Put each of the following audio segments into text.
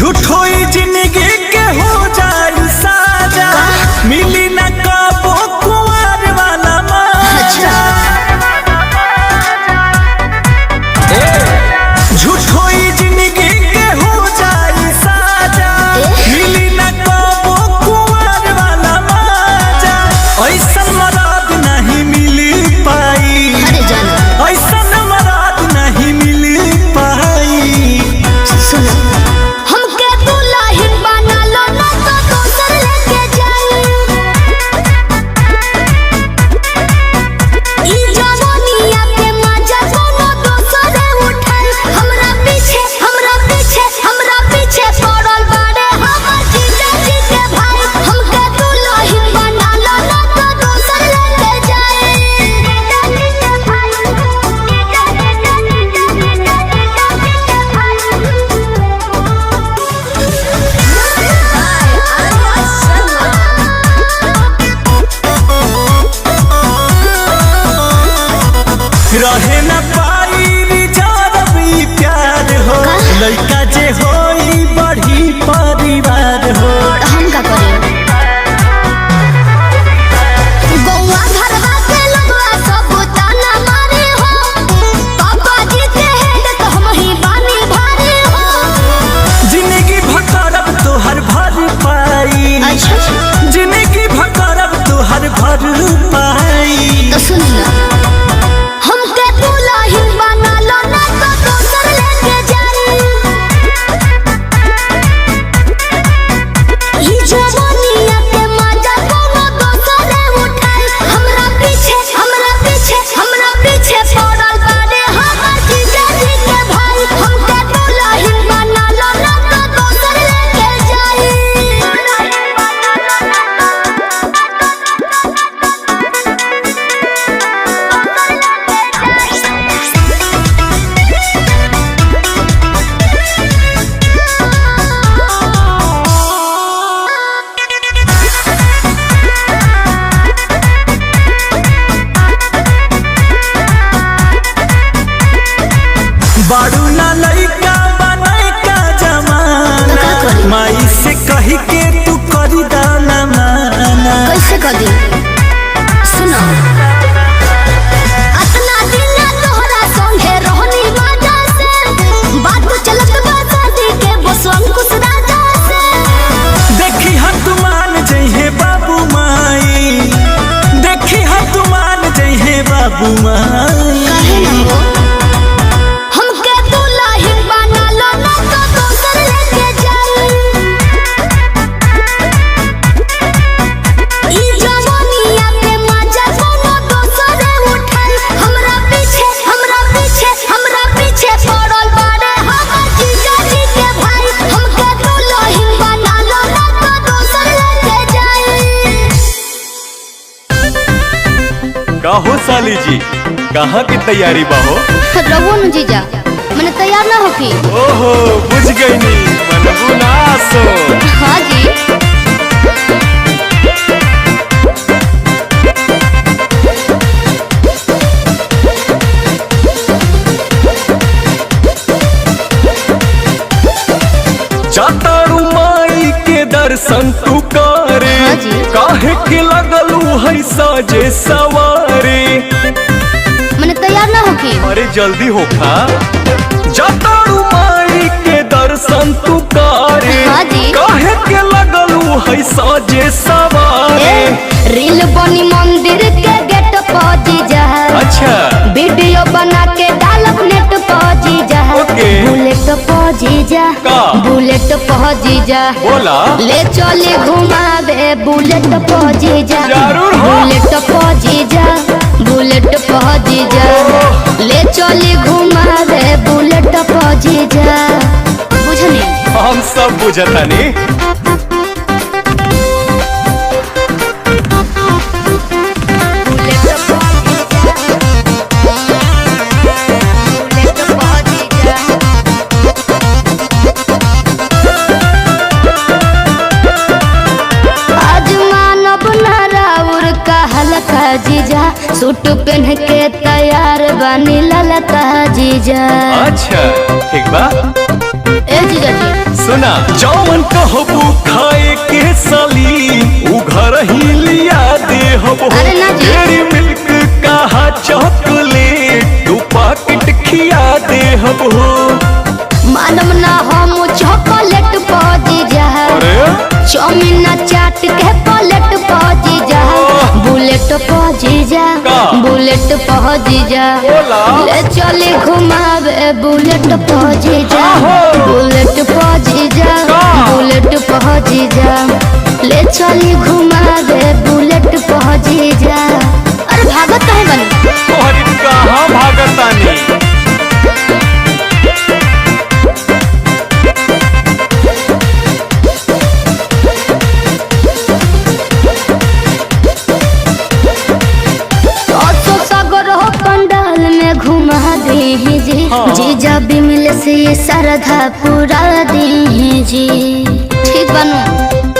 झूठो ही जिंदगी के हो जाए साजा, मिली न काबो कुंवर वाला मजा। झूठो ही जिंदगी के हो जाए साजा, मिली न काबो कुंवर वाला मजा। ऐसा मराद नहीं मिली पाई, ऐसा मराद नहीं मिली पाई। हमके दुल्हन बना लो ना तो दोसर लेके जाई। ई जवानिया के मजा कोनो दोसर उठाई। हमरा पीछे पड़ल बाड़े हमर जीजा जी के भाई। हमके दुल्हन बना लो ना तो दोसर लेके जाई। रहे न पाई रिजर्व ई प्यार हो, लड़का जे होई बड़ी परिवार हो। हम का करें? गौवा घरवा के लोगवा सब ताना मारे हो। पापा जी के हेड तो हम ही बानी भारे हो। जिंदगी भकरब तोहर भर पाई, जिंदगी भकरब तोहर भर पाई। तो सुन ना, हमके दुल्हन बना लो ना तो दोसर लेके जाई। ई जवानिया के मजा कोनो दोसर उठाई। हमरा पीछे पड़ल बाड़े हमर जीजा जी के भाई। हमके दुल्हन बना लो ना तो दोसर लेके जाई। बारू ना लइका बनाई का जमाना, माई से कही के तू करी दाना माना। कैसे कर दी? सुनो, अतना दिन तोहरा संगे रहनी मजा से। बात चलत बा शादी के बस अंकुश राजा से। देखी हा तू मान जइहे बाबू माई, देखी हा तू मान जइहे बाबू माई। काहे ना हो? हमके दुल्हन बना लो ना तो दोसर लेके जाई। ई जवानिया के मजा कोनो दोसर उठाई। हमरा पीछे पड़ल बाड़े हमर जीजा जी के भाई। हमके दुल्हन बना लो ना तो दोसर लेके जाई। काहो साली जी, कहाँ की तैयारी बाहो? रहो न जीजा, मैंने तैयार ना होकी। ओहो, बुझ गई नी, मनबू ना सो। हाँ जी। जातारू माई के दर्शन तू करे, हाँ जी। काहे के लगलू है साजे सवारी। मैंने तैयार ना होकी। अरे जल्दी होखा, जातारू माई के दर्शन तू करे, हाँ जी। काहे के लगलू है साजे सवारी। रील बनी मंदिर के गेट पर जीजा। अच्छा, वीडियो बना के डालब नेट पर जीजा। ओके। बुलेट पर जीजा, का? बुलेट पर जीजा। बोला ले चले घुमावे बुलेट पर जीजा। जरूर हो। बुलेट पर जीजा, बुलेट पर जीजा। ले चले घुमावे बुलेट पर जीजा। बुझनी? हम सब बुझतानी। जीजा सूट पहन के तैयार बनी ललता जीजा। अच्छा ठीक बा। ए जीजा जी सुना जौन कहबू खाए के साली उ घर ही लिया दे हबो। अरे ना जी। डेयरी मिल्क कहा चॉकलेट 2 पैकेट खिया दे हबो। मानम ना हम चॉकलेट पौजी जा चाउमीन चाट के प्लेट पौजी जा बुलेट पौजी जा बुलेट पौजी जा ले चले घुमावे बुलेट पौजी जा बुलेट पौजी जा बुलेट पौजी जा ले चले घुमावे बुलेट पौजी जा। अरे भागत काहे बनी तोहरी कहां भागतानी। जीजा बिमल से श्रद्धा पूरा दी जी ठीक बनू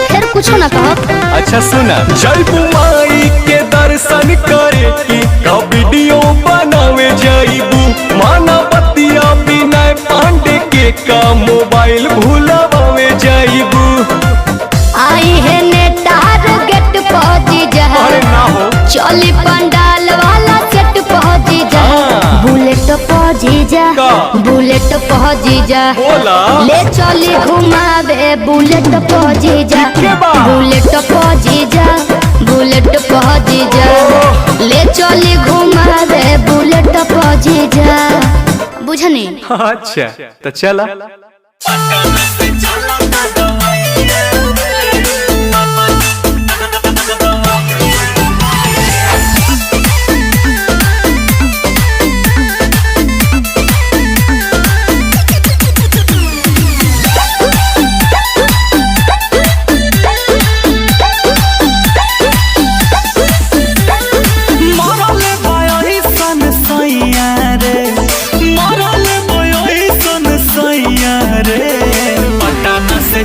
फिर कुछ ना कहो। अच्छा सुना जयबू माई के दर्शन करे की का वीडियो बनावे जाइबू माना बतिया बिना पांडे के का मोबाइल भूलावे जाइबू। आई है ने टारगेट पहुंची जा चली पंडाल वाला सेट पहुंची जा बुलेट पहुंची जा बुलेट पहुंची जा ले चली घुमावे बुलेट पहुंची जा बुलेट पहुंची जा बुलेट पहुंची जा ले चली घुमावे बुलेट पहुंची जा बुझनी। अच्छा तो चला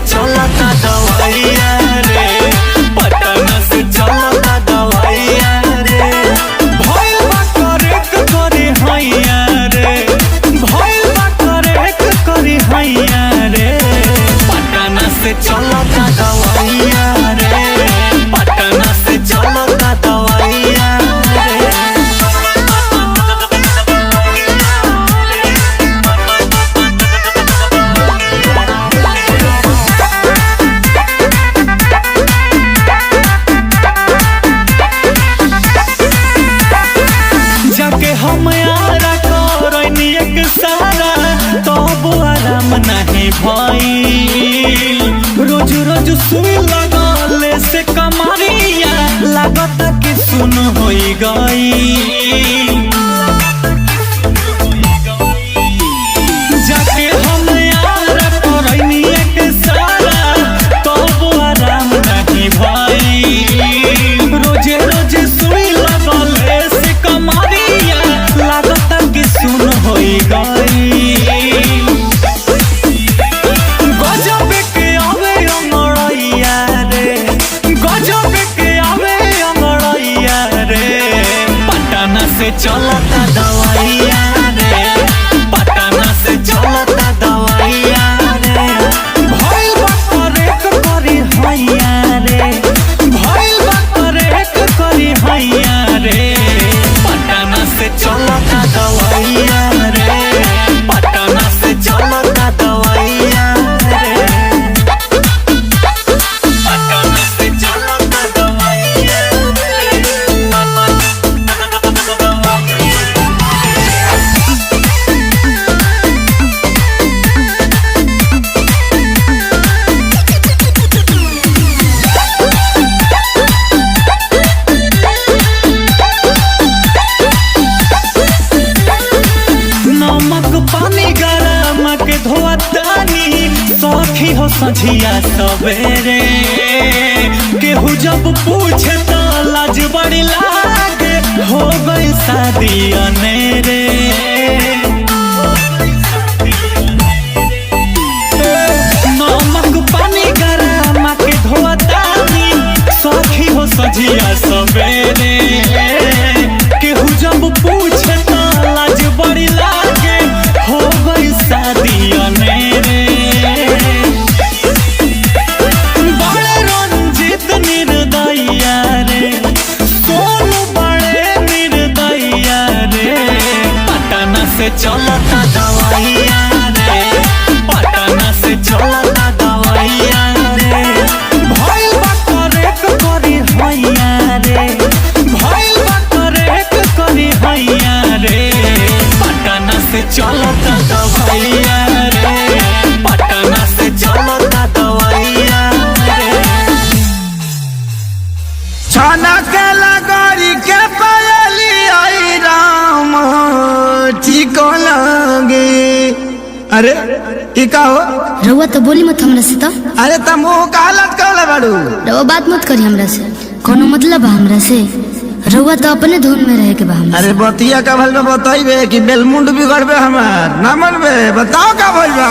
चलता दवाइया रे पटना से चलता दवाइया रे भइल बा करेक करे हैया रे भइल बा करेक करे हैया रे पटना से चलता दवाइया रे पटना से चलता दवाइया नहीं भइल रोज रोज सुई लगले से कमरिया लागत कि सुन होई गई जाके हम यार करनी एक सारा तब आराम नहीं भइल रोज रोज सुई लगले से कमरिया लागत कि सुन होई गई। चलता दवाइया रे पटना से चलता दवाइया रे भइल बा करेक करी हैया रे भइल बा करेक करी हैया रे पटना से चलता दवाइया रे पटना से चलता दवाइया रे पटना से चलता दवाइया सखी हो सझिया सवेरे केहू जब पूछे तो लाज बड़ी लागे हो गई शादी अनेरे नमक पानी गरम के धोतानी सखी हो सझिया सवेरे केहू जब पूछे तो लाज बड़ी लागे हो गई शादी अनेरे अरे ई का हो? रउआ तो बोली मत हमरा से। तो अरे तुम मुंह का लटकावले बाड़ू? रउआ बात मत करी हमरा से। कोनो मतलब बा हमरा से? रउआ तो अपने धुन में रहे के बा हमरा। अरे बतिया का भल में बताइबे कि बेलमुंड बिगड़बे हमार ना मनबे? बताओ का भइल बा?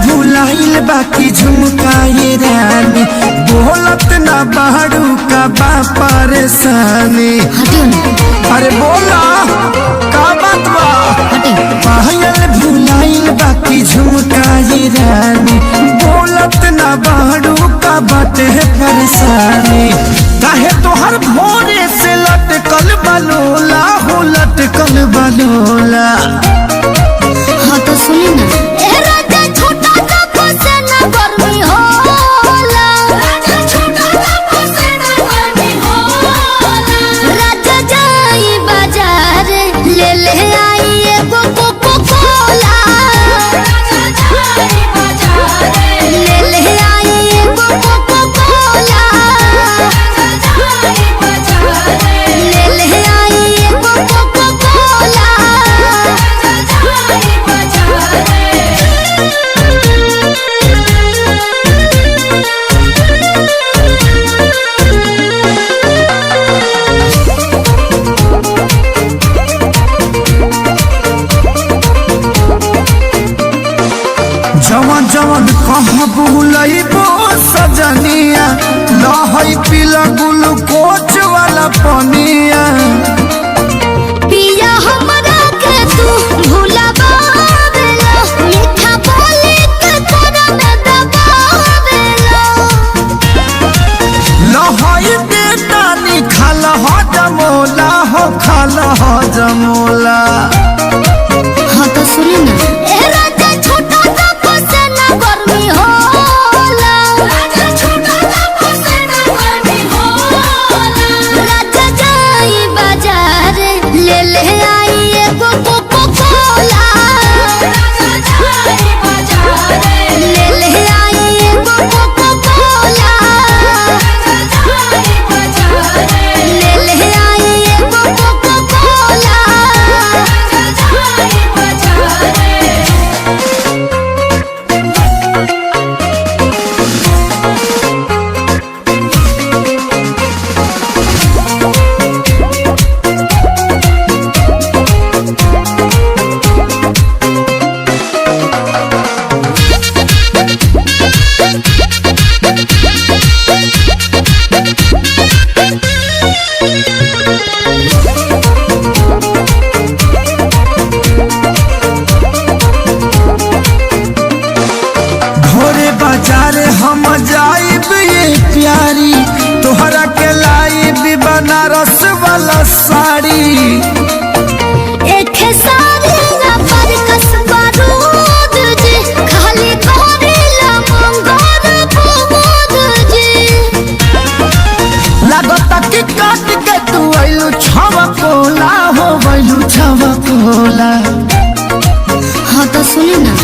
भुलाइल बाकी झुमकाए रानी, बोलत ना बाड़ू का बा परेशानी। अरे बोला का बात बा? पायल भुलाइल बाकी झुमकाए रानी, बोलत ना बाड़ू का बाटे परेशानी। काहे तोहर भोरे से लटकल बलोला हो, लटकल बलोला। हाँ तो सुनी ना। जवन जवन कहाँ बुलइबो सजनिया, लहई पीला ग्लूकोच वाला पनिया। पिया हमरा के तू भुलावेला, मीठा बोली के तोरा में दबावेला। लहई बेटा निखाल हो जमोला हो, खाल हो जमोला। हाँ तो सुनी ना। हम जाइब ये प्यारी, तोहरा के लाइब बनारस वाला साड़ी। एक सारी ना पर कसबा रोद जी, खाली करेला मंगोर बोद जी। लागता कि काट के तू आइलू छवा कोला हो, आइलू छवा कोला। हाँ तो सुनी ना।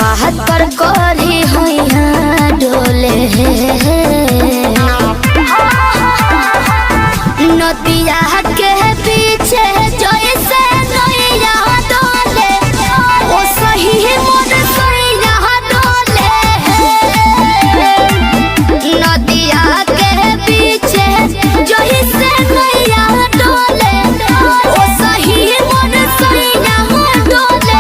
बात पर करी हैया डोले नदिया के पीछे जैसे नैया डोले ओ सही मोर सैया डोले नदिया के पीछे जैसे नैया डोले ओ सही मोर सैया डोले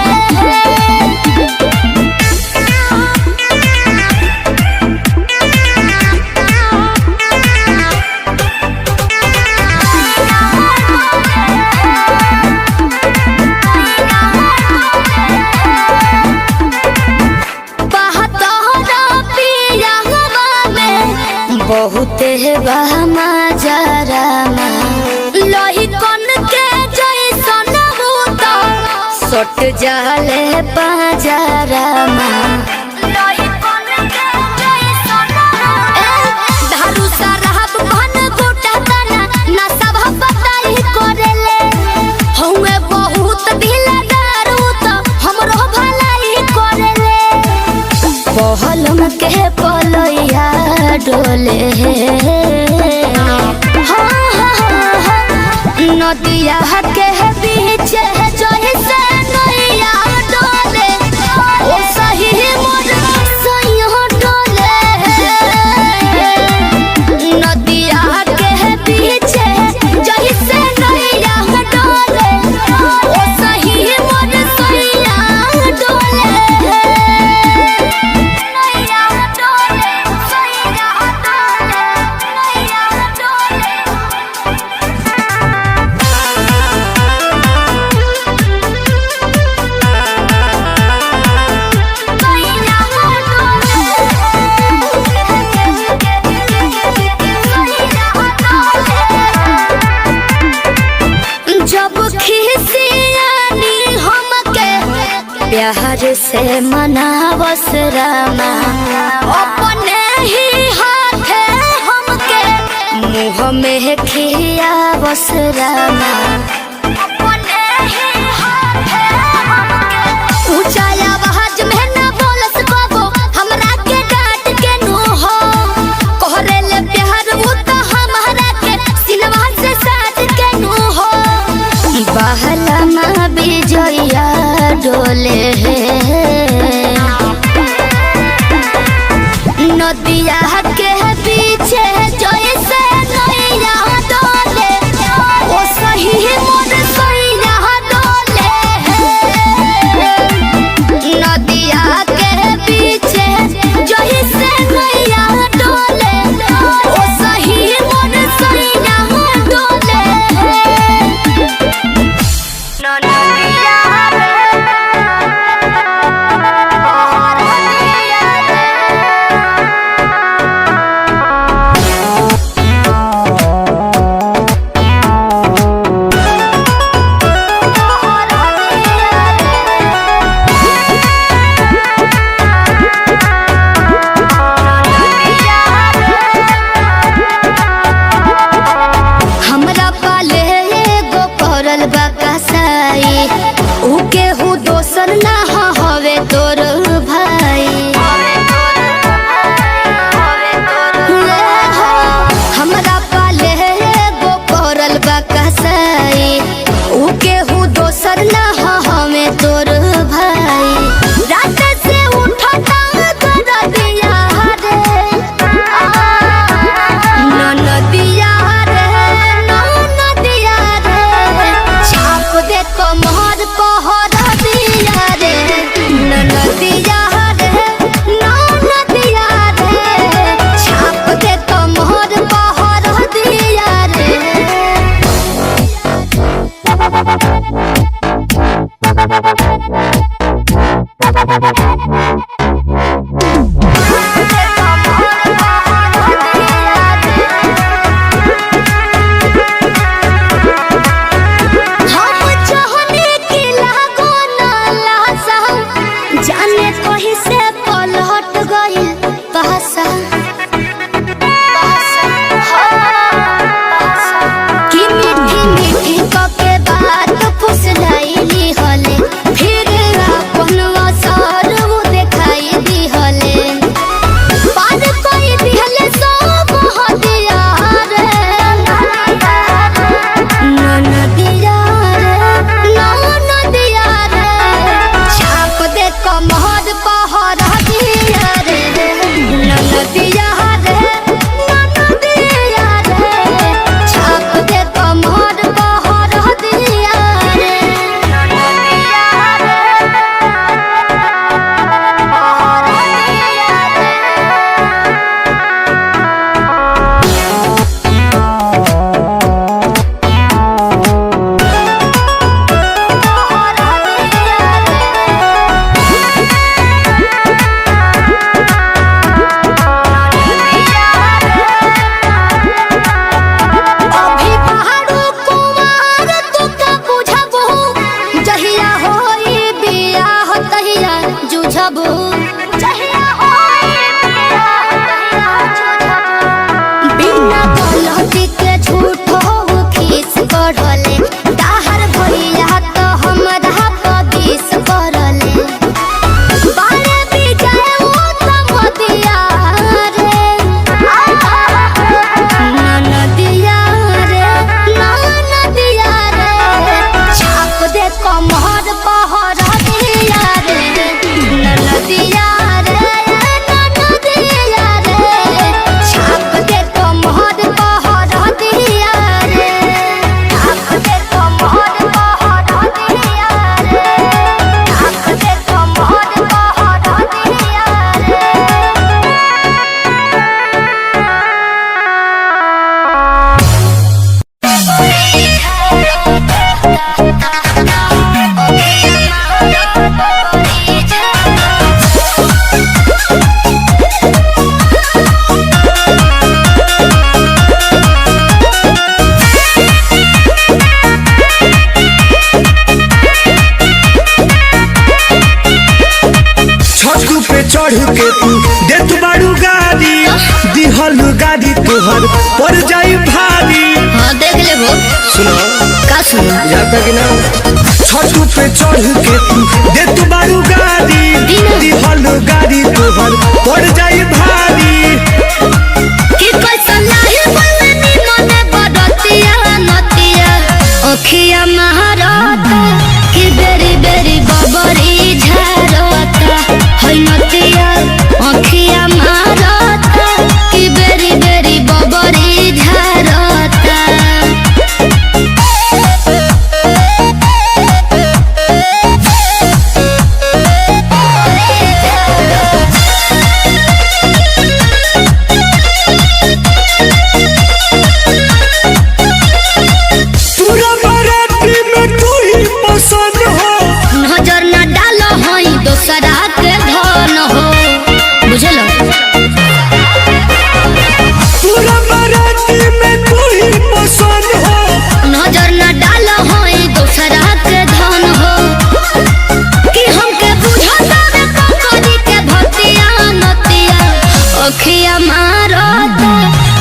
बहुत बहमा जरामा लोही कन के जैसन भूता सट जाले पाजरामा लोही कन के जैसन धारू सरहब भन गोटा तना ना सब बताई करेले हउए बहुत ढीलादार त हमरो भलाई करेले पहलम के पलैया डोले नदिया के पीछे जैसे नैया डोले ओ सही मोर सैया डोले नदिया के पीछे जैसे नैया डोले ओ सही मोर सैया डोले नैया डोले सैया डोले नैया डोले जब खिसियानी हमके प्यार से मनावस रामा अपने ही हाथे हमके मुँह में खियावस रामा अपने ही हाथे हमके ऊंचा आवाज में न बोलस बाबू हमरा के डांट के नु हो कोहरे ले प्यार वो तो हमारा के सिनवा से साथ के नु हो बहला माँ बिजया डोले नदिया के पीछे जैसे नैया डोले ओ सही मोर सैया डोले नदिया के पीछे जैसे नैया डोले ओ सही मोर सैया डोले हमरा पाले एगो पड़ल बा कसाई ऊ केहू दोसर ना हवे तोर भाई हमरा पाले एगो पड़ल बा कसाई ऊ केहू दोसर ना हवे तोर भाई रात से उठता कर दिया रे नदिया रे छाप दे कमर पहर दिया रे नदिया रे छाप दे कमर पहर दिया रे हम चाहने की लागो ना लासा जाने कहीं से पलट गइल पासा कि मीठी मीठी कके बात फुसलाइली हले फिर अपन असर वो देखा छतू पे चढ़ के तू देत बाड़ू गाड़ी दिहल गाड़ी तोहर पड़ जाई भारी। हाँ देख ले वो सुनो का सुनो जाता कि ना छतू पे चढ़ के तू देत बाड़ू गाड़ी दिहल गाड़ी तोहर पड़ जाई भारी। कि कैसन लाही बलनी मने बदतिया नतिया अखिया महारता कि बेरी बेरी बबरी झारता है नतिया अखिया महारता कि बेरी बेरी बबरी झारता। पूरा बाराती में तू ही पसंद हो नजर न डालो हई दोसरा के धन हो बुझलो। पूरा बाराती में तू ही पसंद हो नजर न डालो हई दोसरा के धन हो कि हमके बुझता रे ककरी के भतिया नतिया अखिया मारता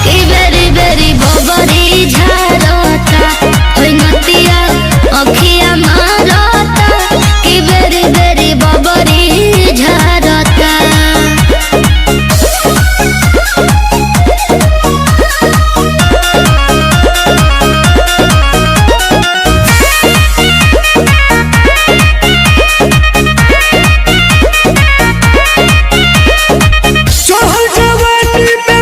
कि बेरी बेरी बबरी झारता है नतिया अखिया मारता कि बेरी बेरी बबरी झारता। चढ़ल जवानी में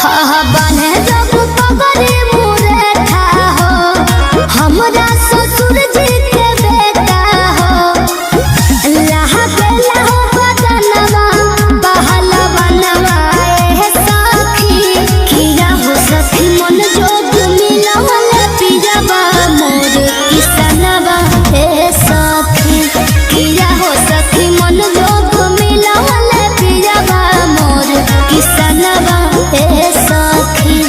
बने जब पगड़ी मुरे था हो हमरा ससुर जी के बेटा हो लहा बेला हो बदनवा बहलवा नवाए सखी किया हो सखी मन जोग मिलवल पिजवा मोर किसनवा ए सखी किया हो सखी मन जोग मिलवल पिजवा मोर किसनवा ए सखी।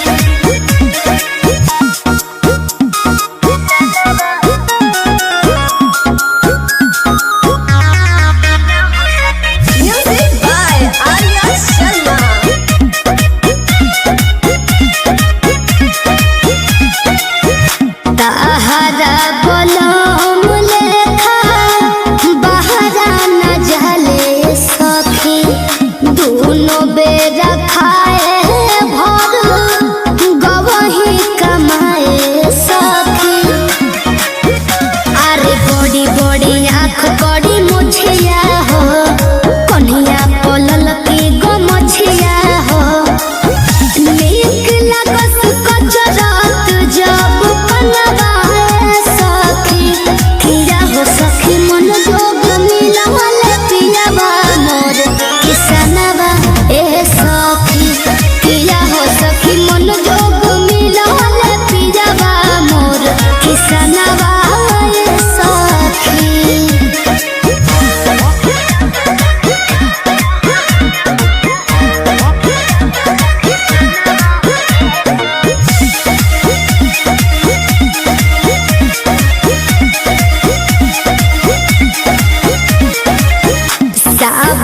Music by Arya Sharma. ताहरा बलम लेखा बहरा न जले सखी दोनों बेरा खाए भर गवही कमाए सखी अरे बड़ी बड़ी आँख कड़ी मुछिया हो कन्हिया पलल की गो मछिया हो नीक लागस कचरत जब कनवाए सखी किया हो सखी मन जोग मिलवल पियवा मोर किसनवा ए सखी किया हो सखी मन जोग मिलवल पियवा मोर किसनवा ए सखी।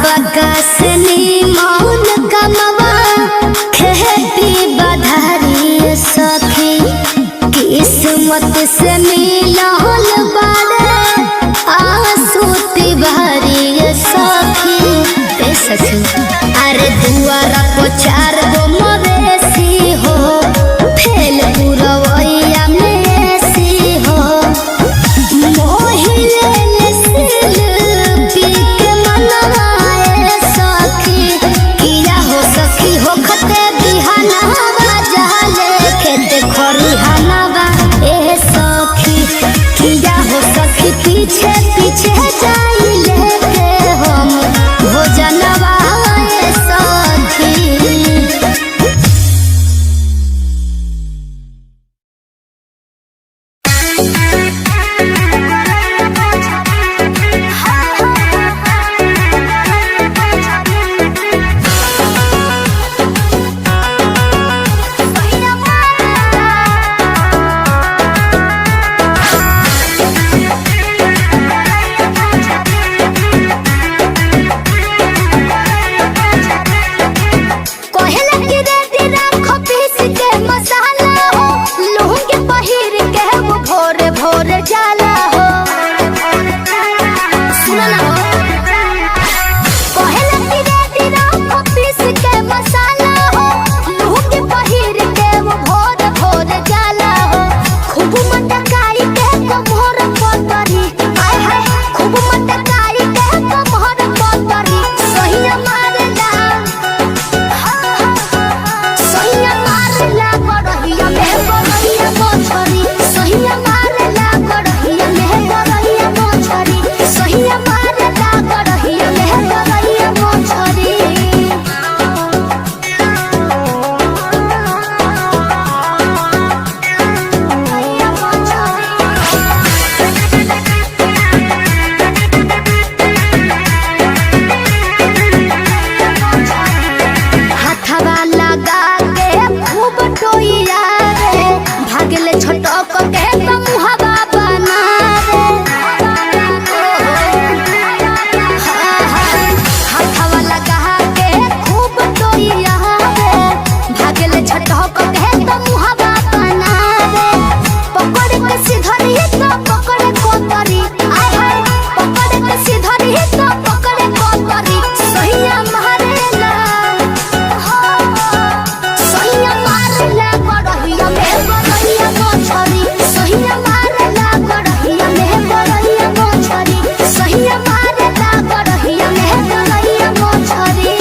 साबकसनी मौन कमवा खेती बधारी सखी किस्मत से मिलल बारे आंसू तिवारी सखी ए सखी अरे दुआरा को चार गो मवेशी हो फेल पुरवैया में ऐसी हो मोहिले शिल्पी के मनवाए सखी किया हो सखी हो खते बिहानवा जहले खेत खरिहानवा ए सखी किया हो सखी पीछे पीछे जाई लेके हम भोजनवा ए सखी। कोहला की रेती राखो पीस के मसाला हो लुंगी पहिर के वो भोरे भोरे जाला हो सुना ना हो कोहला की रेती राखो पीस के मसाला हो लुंगी पहिर के वो भोरे भोरे जाला हो खूब मटकाई के कमर पतरी आय हाय खूब मटकाई के कमर पतरी सही मारला सहिया मारला गड़हिया में गड़हिया मोछरी सहिया मारला गड़हिया में गड़हिया मोछरी सहिया मारला गड़हिया में गड़हिया मोछरी। हाथवा लगा के खूब टोइया रे भागले छोटक के मुहवा बना रे हाथवा लगा के खूब टोइया रे भागले छोटक के मुहवा बना रे पकड़ के सिधरी तो पकड़े कोतरी आय हाय पकड़ के सिधरी तो पकड़े कोतरी सहिया मारेला सहिया मारला गड़हिया में गड़हिया मोछरी सहिया मारला गड़हिया में गड़हिया मोछरी सहिया मारला गड़हिया में गड़हिया मोछरी।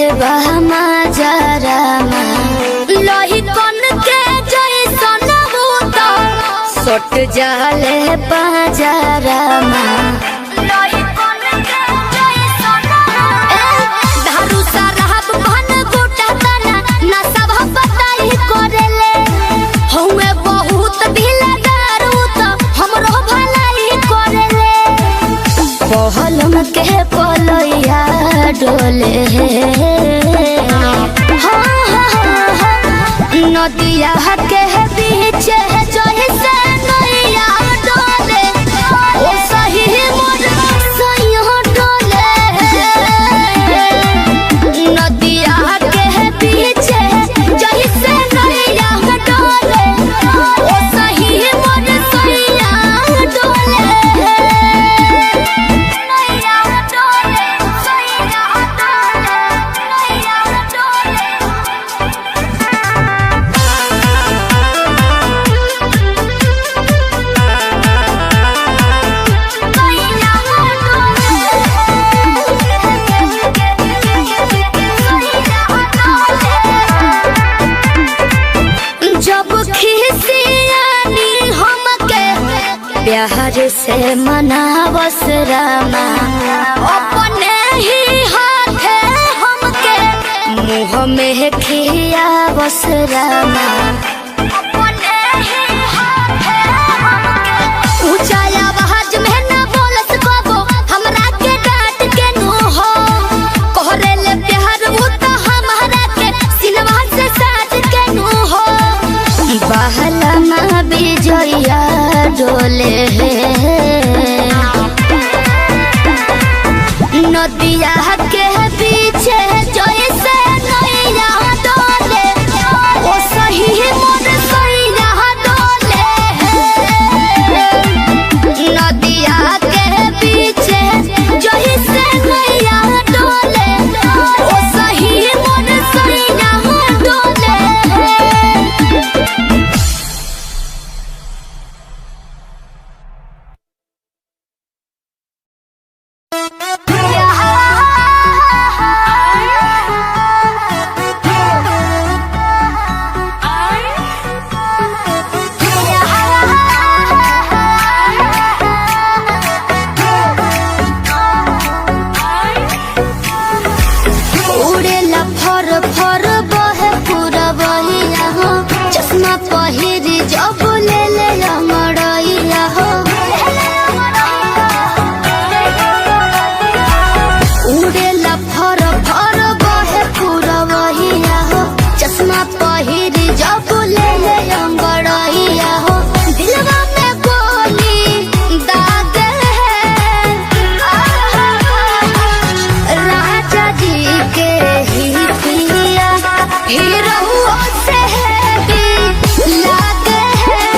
बहमा जरामा लोही कन के जैसन बूता सट जाले बाजारामा लोही कन के जैसन धारू सरहब भन गोटा तना ना सब बताई करेले हउए बहुत ढीला दारू तो हमरो भलाई करेले पहलम के पलैया डोले नदिया के बीच जैसे नैया डोले ओ सही मोर सैया डोले नदिया के बीच जैसे नैया डोले ओ सही मोर सैया डोले नैया डोले सैया डोले नैया डोले जब खिसियानी हमके प्यार से मनावस रामा अपने ही हाथे हमके मुँह में खियावस रामा अपने ही हाथे हमके ऊंचा आवाज में न बोलस कबो हमरा के डांट के नु हो कहरेले प्यार वो तो हमारा के सिनवा से साथ के नु हो बहलमा बिजया डोले नदिया के पीछे जैसे नैया डोले ओ सही मोर सैया डोले नदिया के पीछे जैसे नैया डोले ओ सही मोर सैया डोले उड़ेला फर फर बहे पूरा बहिया हो चश्मा पहिरी जब ले ले मड़ैया हो उड़ेला फर फर बहे पूरा बहिया हो चश्मा पहिरी जब ले ले मड़ैया हो दिलवा में गोली दाग है राजा जी के ही पिया हीरो से भी लागे है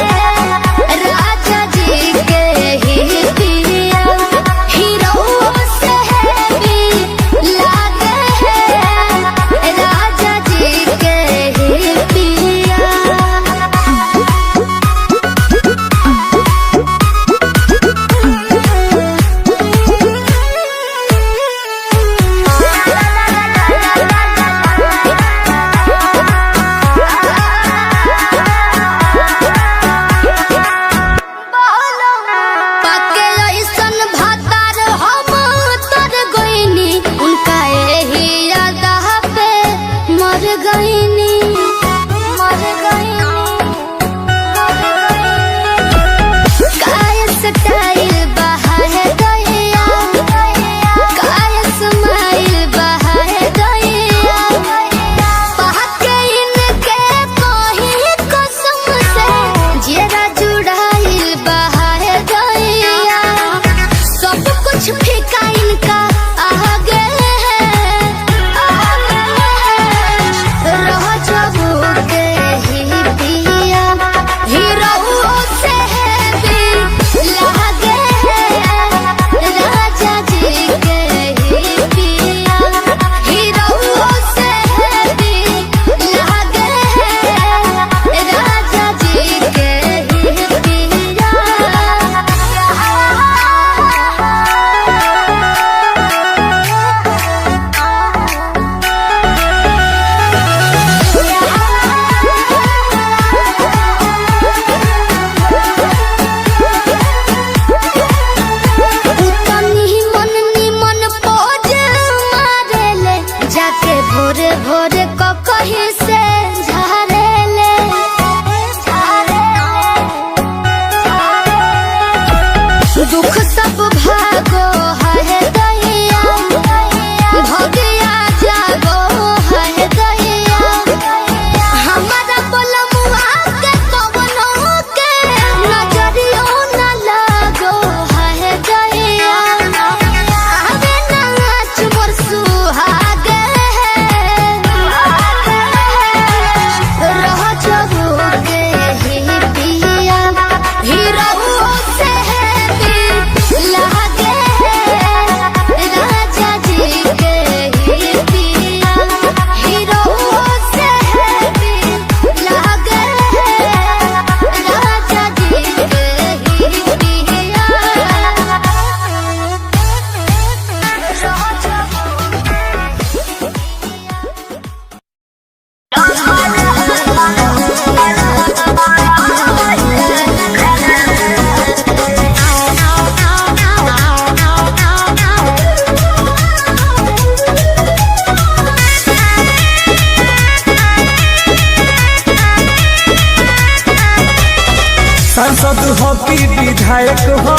सांसद हो कि विधायक हो,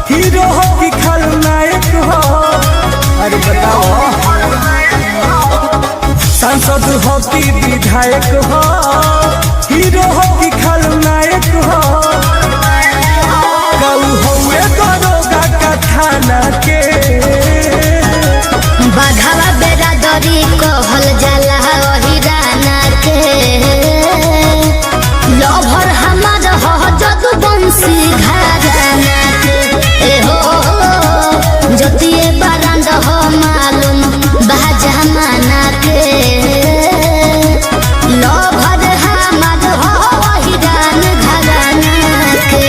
हीरो हो कि खलनायक हो, अरे बताओ। सांसद हो कि विधायक हो, हीरो हो कि खलनायक हो, गऊ हुए दरोगा का थाना के। बाघावा बेरादरी कहल जाला हिराना के, लभर हमार हो जदुवंशी घराना के। ए हो जतिए बारांड हो मालूम बा जमाना के, लभर हमार हो हिरान घराना के।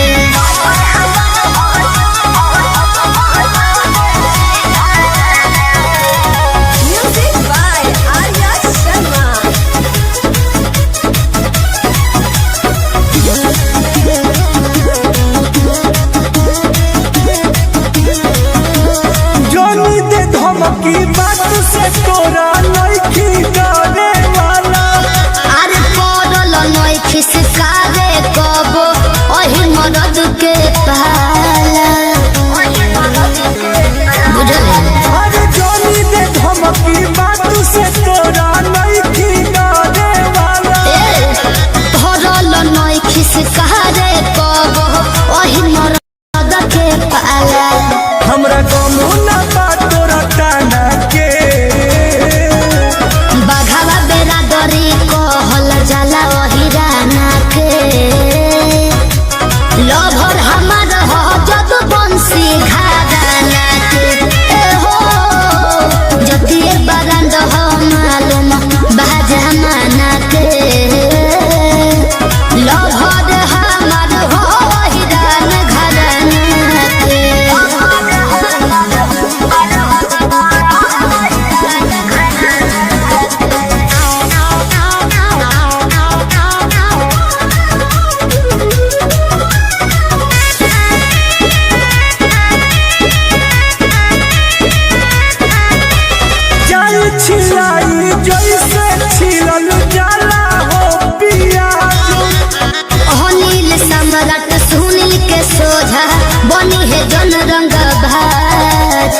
Music by Arya Sharma. जोनी दे धमकी बात से तोरा लइकी डरे वाला। अरे पड़ल नई खिसकारे कबो ओही मरद के पाला। बुझले अरे जोनी दे धमकी बात से तोरा लइकी डरे वाला। पड़ल नई खिसकारे कबो ओही मरद के पाला। हमरा गमू ना बा तोरा ताना के। बाघावा बेरादरी कहल जाला हिराना के, लभर हमार हो जदुवंशी घराना के। ए हो जतिए बारांड हो मालूम बा जमाना के, लभर हमार हो हिरान घराना के। जाई छिलाई जैसे छिलल जाला हो पियाज। अनिल सम्राट सुनील के सोझा बनी है जन रंग भाज।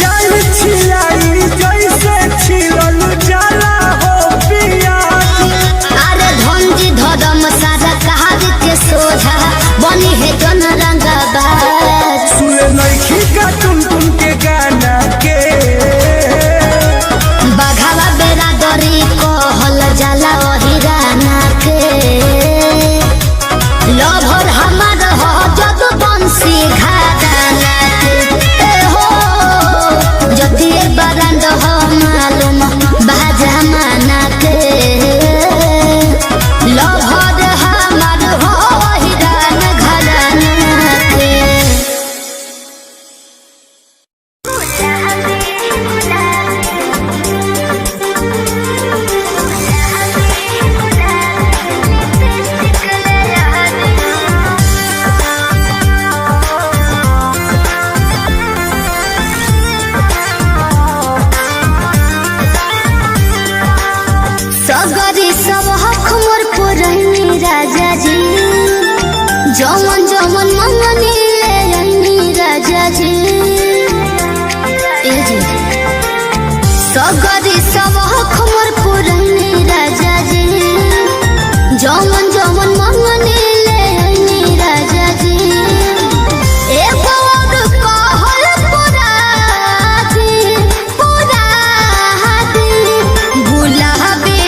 जाई छिलाई जैसे छिलल जाला हो पियाज। अरे धनजी धर्म सारा कहार के सोझा बनी है जन रंग भाज। सुने नइखी का टुन टुन के गाना के। बाघावा बेरादरी कहल जाला हिराना के, लभर हमार हो जदुवंशी घराना के। ए हो जतिए बारांड हो मालूम बा जमाना के, लभर हमार हो हिरान घराना के। सगरी सब हक मोर पुरनी राजा जी, जमन जमन मंगनी ले आईनी राजा जी। ए जी सगरी सब हक मोर पुरनी राजा जी, जमन जमन मंगनी ले आईनी राजा जी। ए बोर कहल पुराती पुराती, गुलाबी गुलाबी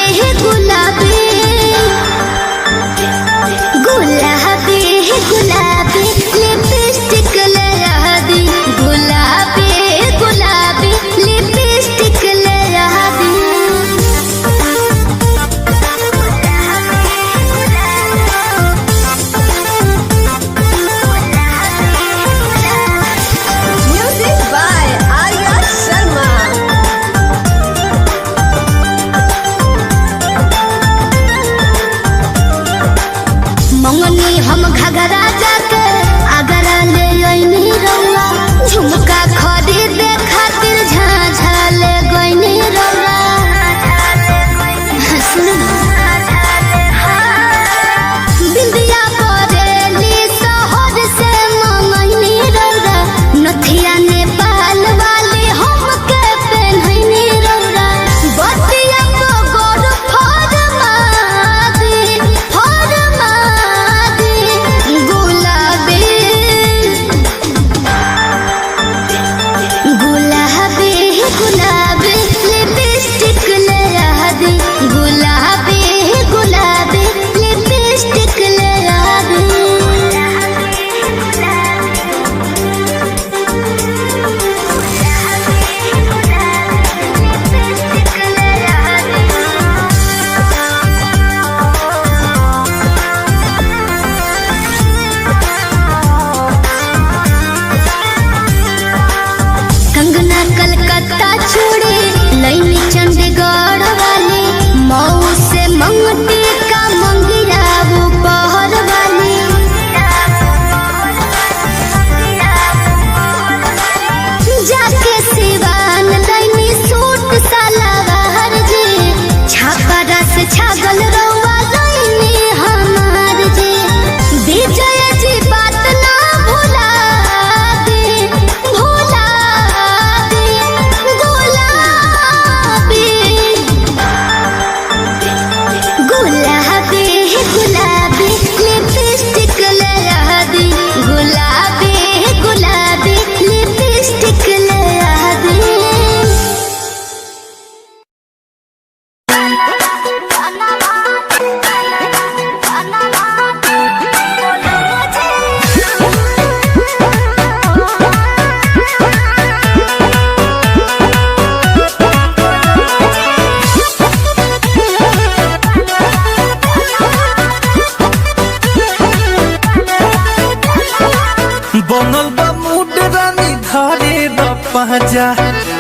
पाजा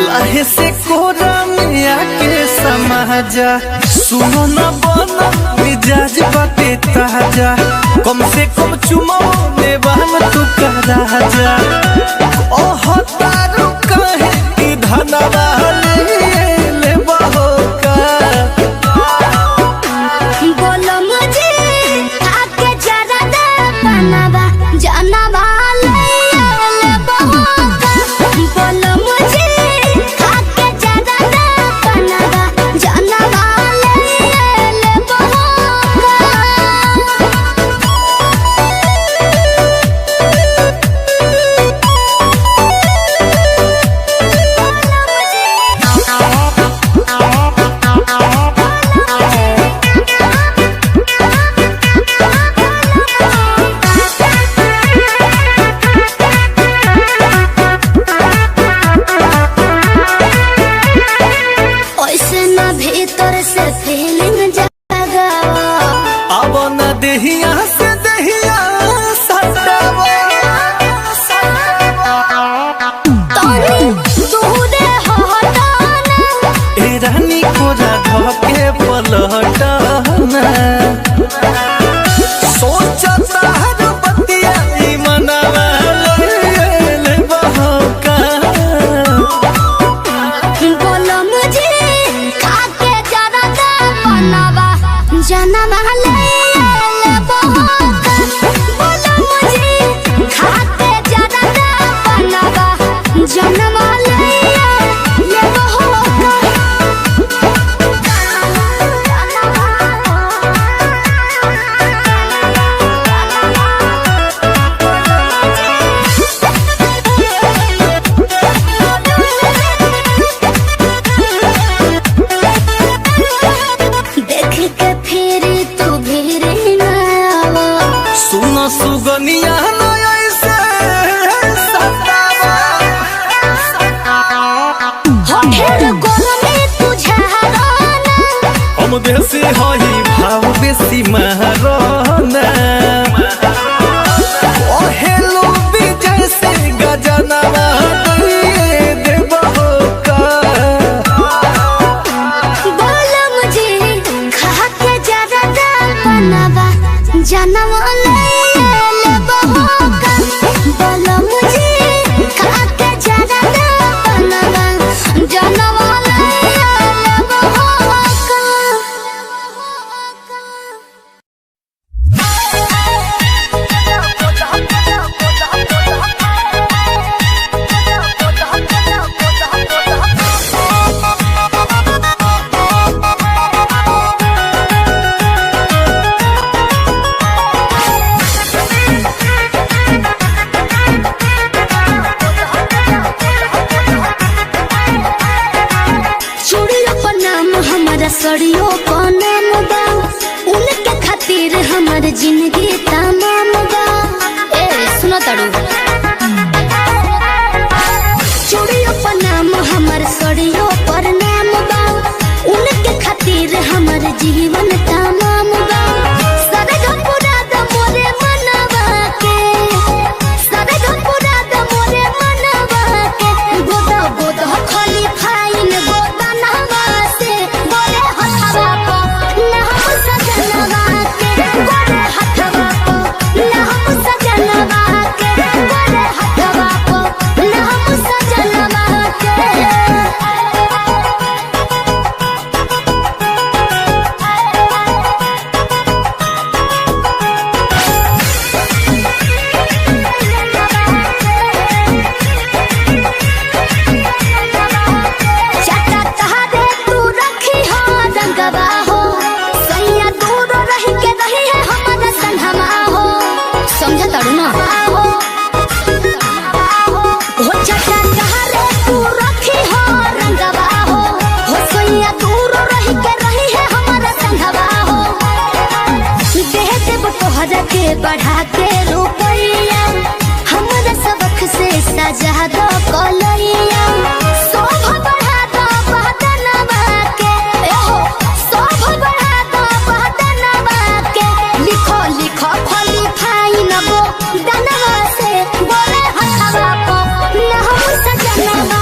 लाहे से कोरा में आके समाजा सुनो न बना मिजाज बाटे ताजा कम से कम चुमो ने बहन तू का राजा ओह तारू कहे कि धनवा ले बहो का बोलो मुझे आके जरा दे बनवा जानवा ले बहोगा बोलो मुझे आके जरा दे बनवा जानवा ले बहोगा ऐसे ना भीतर से फीलिंग जागा अब न देहिया से देहिया सटावा तोनी दूरे हटाना ए रानी कोरा ढके पलटना सोचता हर बतिया ई मनवा ले बहका बोलो मुझे खाके जरा दे बनवा जानवा ले बहोगा बोलो मुझे खाके जरा दे बनवा जानवा ले बहोगा देख के फिर तू भीड़ न आवा सुनो सुगनिया न ऐसे सतावा होठेर गोलमे तुझे हराना हम बेसी हई भाव बेसी महाराना ओ हेलो विजय से गजनवा दे बहोका बोलो मुझे खाके जरा दे बनवा जानवा ले बहोगा बोलो मुझे खाके जरा दे बनवा जानवा ले बहोगा चूड़ियों पर नाम हमारा सड़ियों पर नाम बा उनके खातिर हमार जिंदगी तमाम बा ए सुनो तड़ू चूड़ियों पर नाम हमार सड़ियों पर नाम बा उनके खातिर हमार जीवन तमाम बा सरग पूरा द मोरे मनवा के सरग पूरा द मोरे मनवा के गोदा गोदा खाली फाइन गोदा नहवा से गोरे हथवा को नहम सजनवा के गोरे हथवा को नहम सजनवा के गोरे हथवा को नहम सजनवा के चटा तहरे तू रखी हो रंगवा हो सैया दूर रह के रही है हमारा संगमा हो समझ तड़ू ना हो चटा तहरे तू रखी हो रंगवा हो सैया दूर रह के रही है हमारा संगवा हो देह देव तोहरा के बढ़ा के रुपैया हमारा सबक से सजा दो कलैया शोभा बढ़ा दो बहदनवा के एहो शोभा बढ़ा दो बहदनवा के लिखो लिखो फली फाइन गो दनवा से बोले हथवा को न हम सजनवा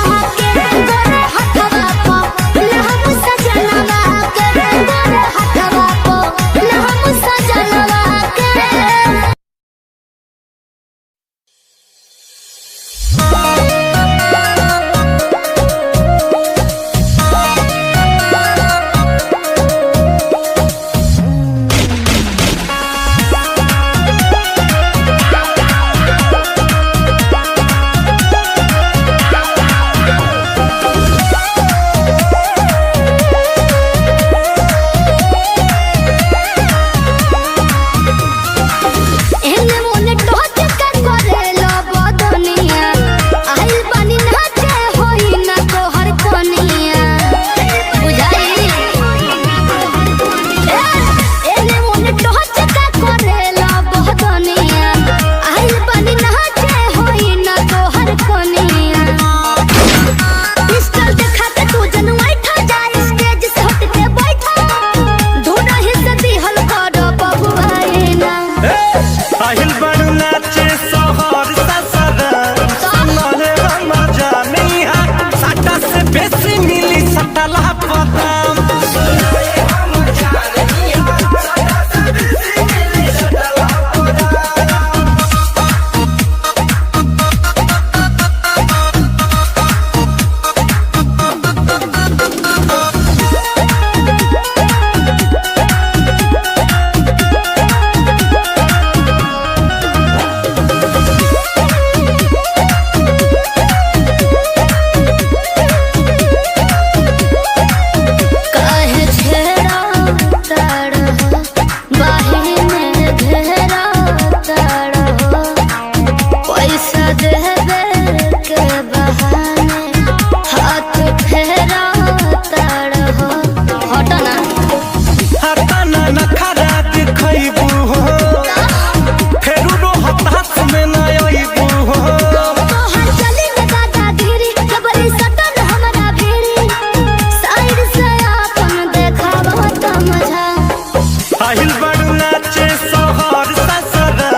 आहिल बड़ नाचे सोहर ससरा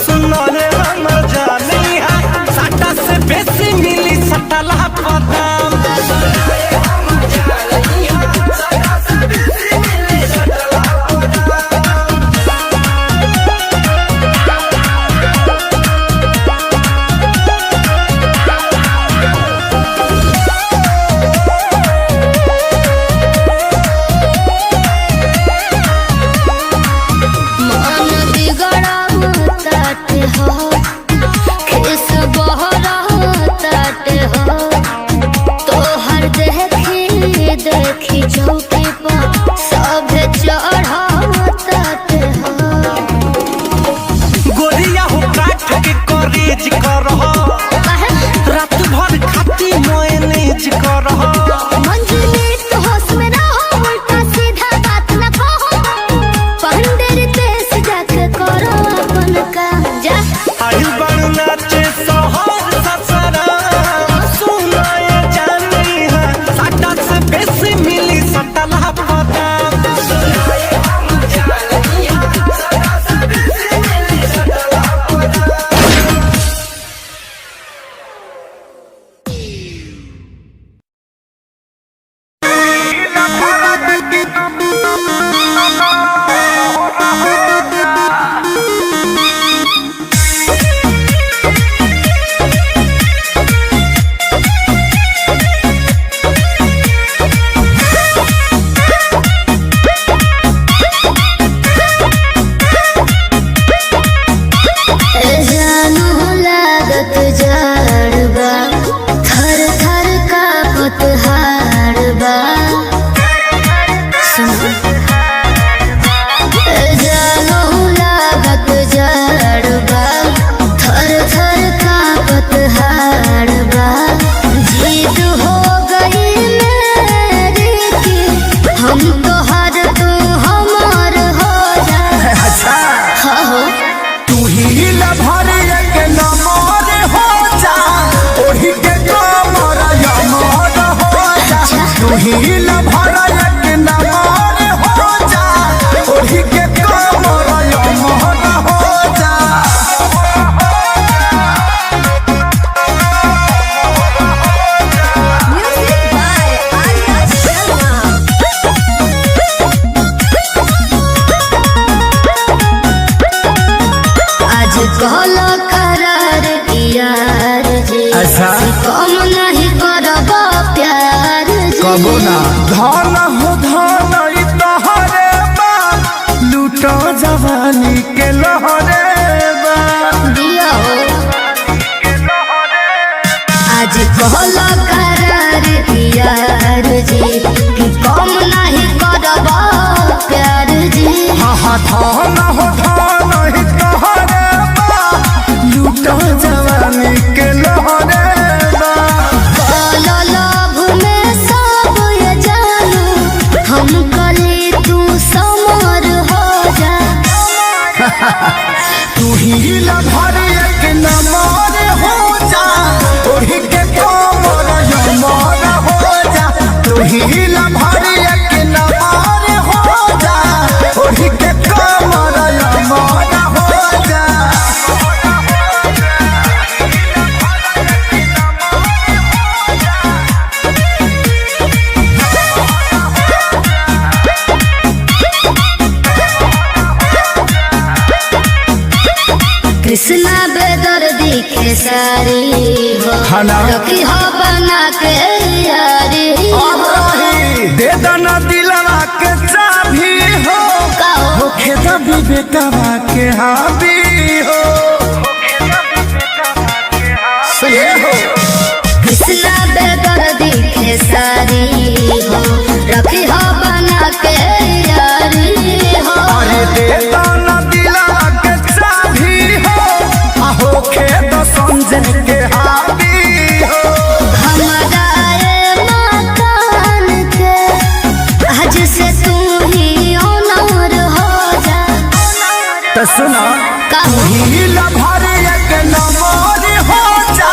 सुनो रे हमर जानी है साटा से बेसी मिली सटला पदाम देखी चौकी पर सब चढ़ाते हो गोरिया हो काट के करेज करहो रात भर खाती मैनेज करहो मंजूरी तो होश में रहो उल्टा सीधा बात न कहो पंडिर देश जाके करो अपन का जा आहिल बड़ नाचे सोहर ससरा सुनाए जानी है साटा से बेसी मिली सटला पदाम जानू लागत जाड़बा थर थर कांपत हाड़बा जानू लागत जाड़बा थर थर कांपत हाड़बा जीत हो गई मेरी की हम तो हर तू हमार हो जा हाँ हो तू ही लभर एक नमर हो जा ओढ़ी के कमर यमर हो जा तू ही लभर एक नमर हो जा ओढ़ी के कमर यमर हो जा Music by Arya Sharma. आज कहलो करार यार जी अच्छा। कम नहीं करब प्यार जी धन हो धन ई तोहरे बा लूटो जवानी के लहरे बा दिया हो आज कहलो करार यार जी कि कम नहीं करब प्यार जी हाँ धन हो धन ई तोहरे बा लूटो जवानी के लहरे बा कहलो लव में सब ये जानू हम कली तू समर हो जा तू ही लभर एक नमर हो जा ओढ़ी के कमर यमर हो जा तू ही लभर एक नमर हो जा ओढ़ी के कमर यमर हो जा कृष्णा बेदर्दी के सारी हो खाना। रखी हो बना के यारी हो दे दना दिलवा के चाभी हो कहो होखे द विवेकवा के हावी हो सुने हो कृष्णा बेदर्दी के सारी हो रखी हो बना के यारी हो अरे दे दना दिलवा के चाभी हो आ होखे द संजय के हावी हो हमारा ये मकान के आज से तू ही ऑनर हो जा तो सुना कहो हील भर एक नमर हो जा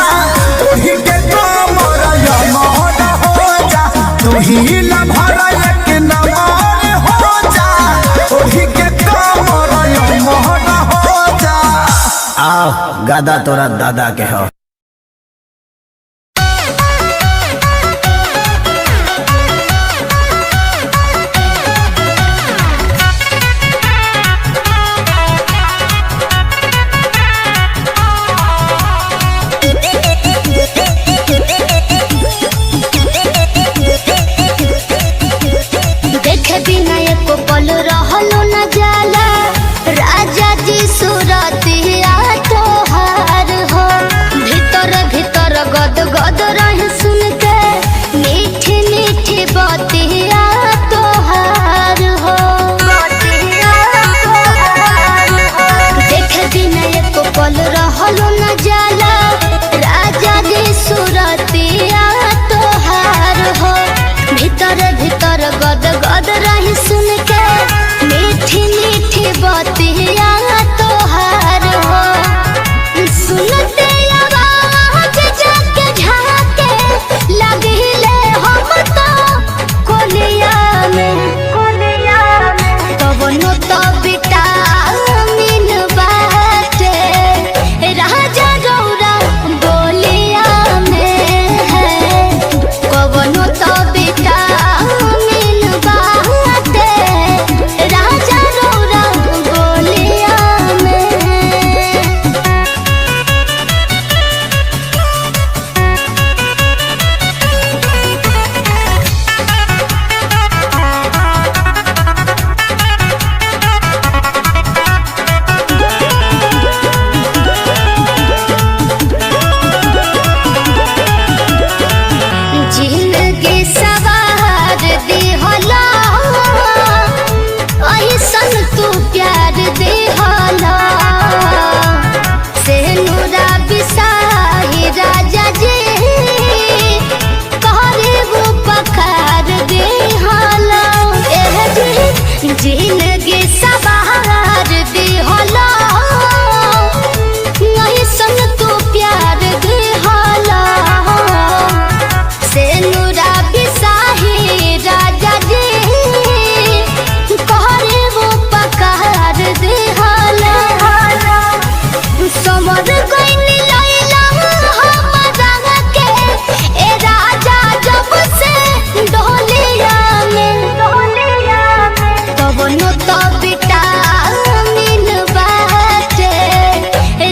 ओही के कमर यमर हो जा तू हील भर एक नमर हो जा ओही के गादा तोरा दादा के हो। देखे बिना एको पल रहलो न जाला, राजा जी सूरतिया तोहार हो। भीतर भीतर गद गद रहे सुन के, मीठी मीठी बतिया तोहार हो। देखे बिना एको पल रहलो न जाला, राजा जी सूरतिया तोहार हो। भीतर भीतर गद गद रही सुन के, मीठी मीठी बतिया तोहार हो। सुनते आवाज जाके झाके, लगिले हम तो कोलिया में। कवनो तो विटामिन बाटे, राजा रौरा बोलिया में है। कवनो तो विटामिन बाटे, राजा रौरा बोलिया में। जिंदगी सवार दिहला, ऐसन तू प्यार दिहला। सेनुरा बिसाही राजा जी, करे वो पखार दिहला। जिंदगी सवार दिहला, ऐसन तू प्यार दिहला। सेनुरा बिसाही राजा जी, करे वो पकार दिहला। समर गइनी लैला हमरा के, ए राजा जब से डोलिया में। कवनो तो विटामिन बाटे,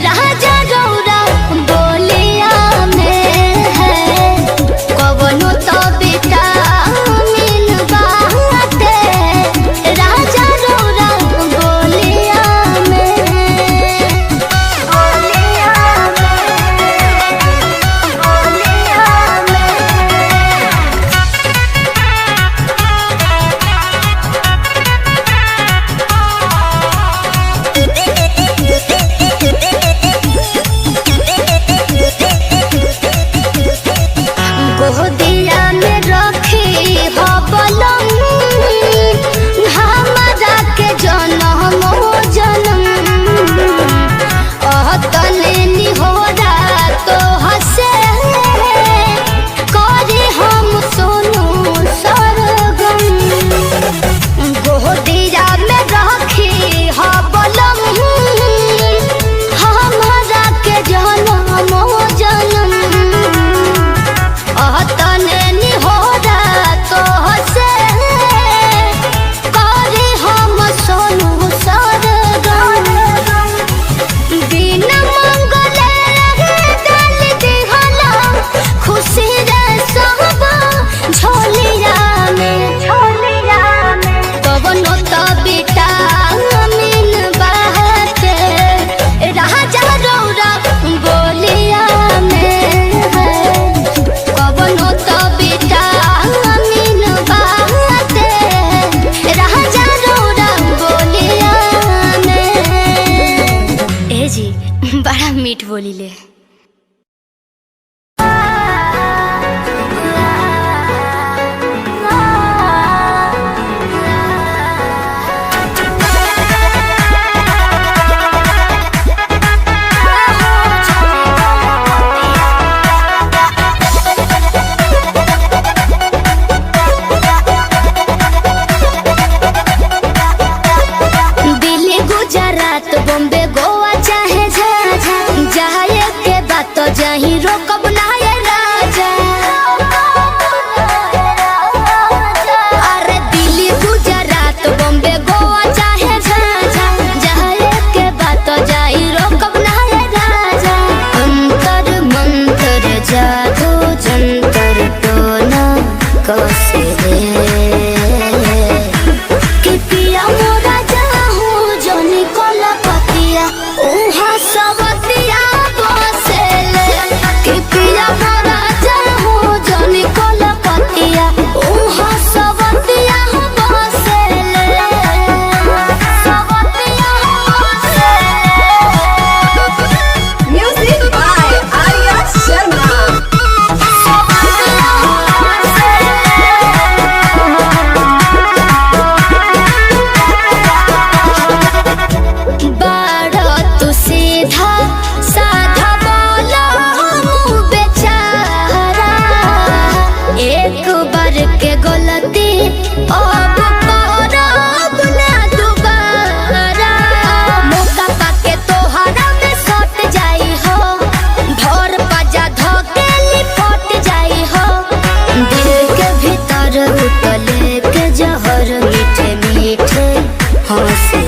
राजा रौरा बोलिया में है। कवनो तो विटामिन बाटे, राजा रौरा बोलिया में। गोदिया में रखी हो बलम, हमरा के जनम जनम। तने निहोरा तो हसे, करे हम सोनू सरगम। गोदिया में रखी हो बलम, हमरा के जनम जनम। तने निहोरा तो हसे, करे हम सोनू सरगम। बिना मंगले डाल दिहला, खुशी रे सब झोलिया में। कवनो तो विटामिन बाटे, राजा रौरा बोलिया में है। कवनो तो विटामिन बाटे, राजा रौरा बोलिया में। ए जी बड़ा मीठ बोलिले। दिल्ली गुजरात बॉम्बे गोवा चाहे झाझा,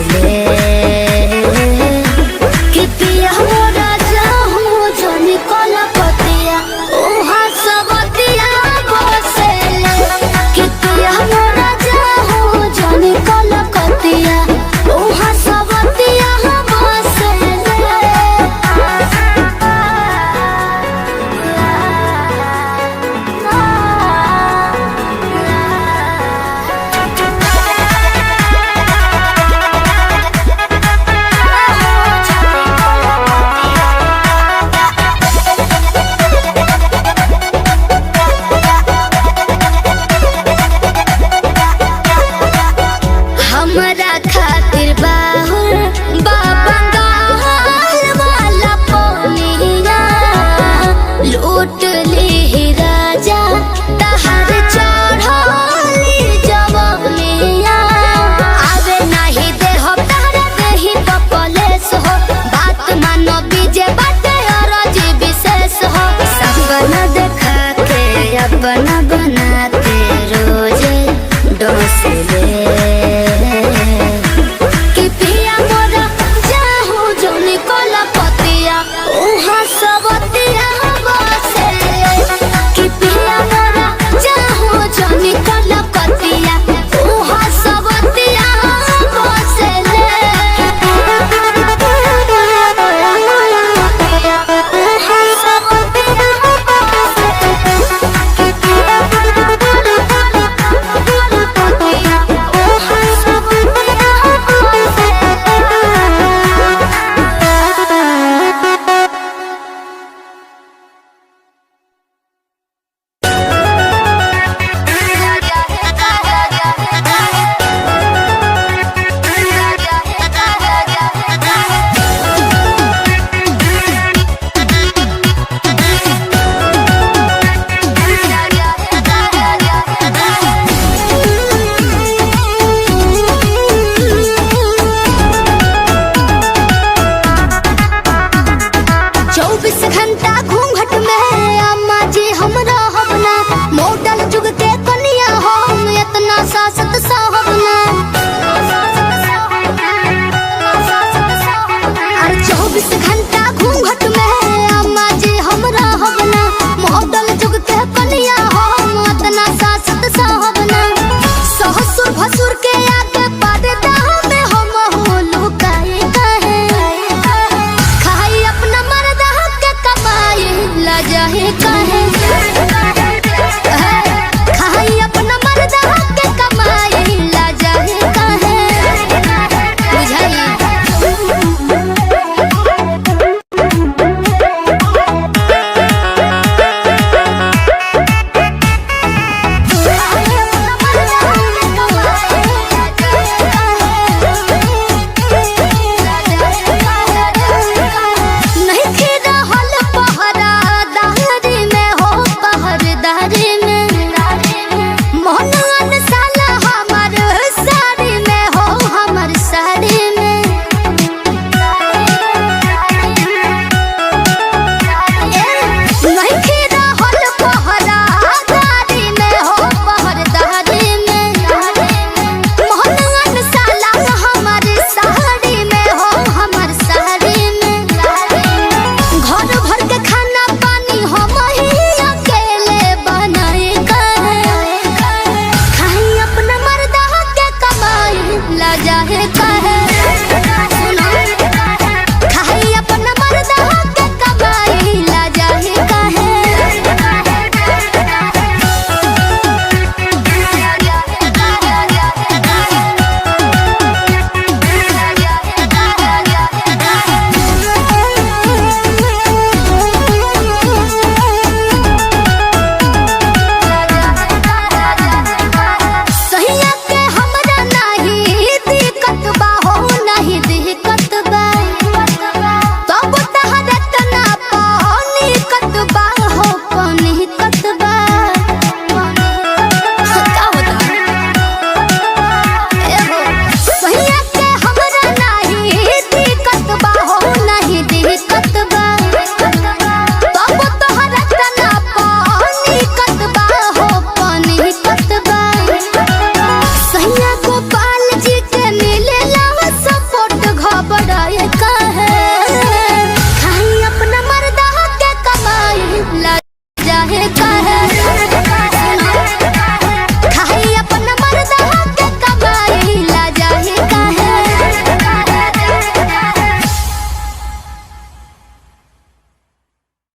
ले